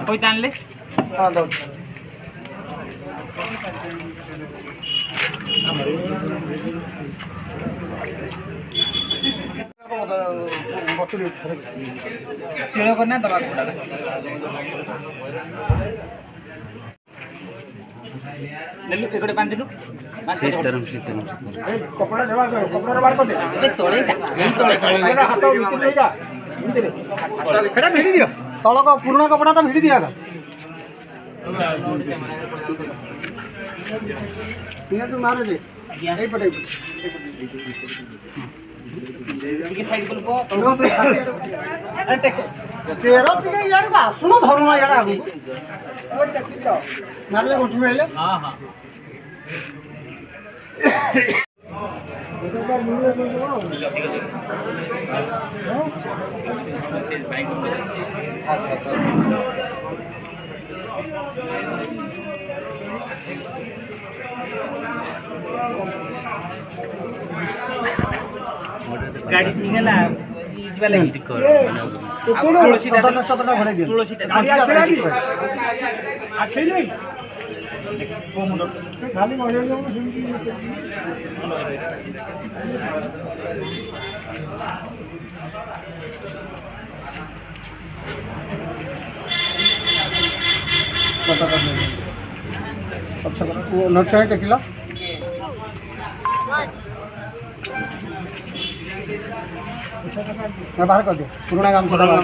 कोई तान ले हाँ दो खेलो करना दबा के पड़ा ले लो एकड़े बांध दो शीतरम कपड़ा जमा कर कपड़ा बाहर कर दे अबे तोड़े मेरा हाथ भीतर ले जा खड़ा भिड़ी दियो तल का पुराना कपड़ा भिड़ी दिया ठीक तू मारे दे यही पड़े के साइड बोल को अरे टेक तेरा तो यार का सुनो धरना यार आगु मारले उठ मेले हां हां गाड़ी ठीक है ना इजवा लगी तो कोन चतटा भरे दियो तुलसी गाड़ी आछे गाड़ी आछे नहीं खाली मरे जाओ पता कर ले अच्छा वो नट साइड टेकिला मैं बाहर कर दो पुराना काम छोड़ा बाहर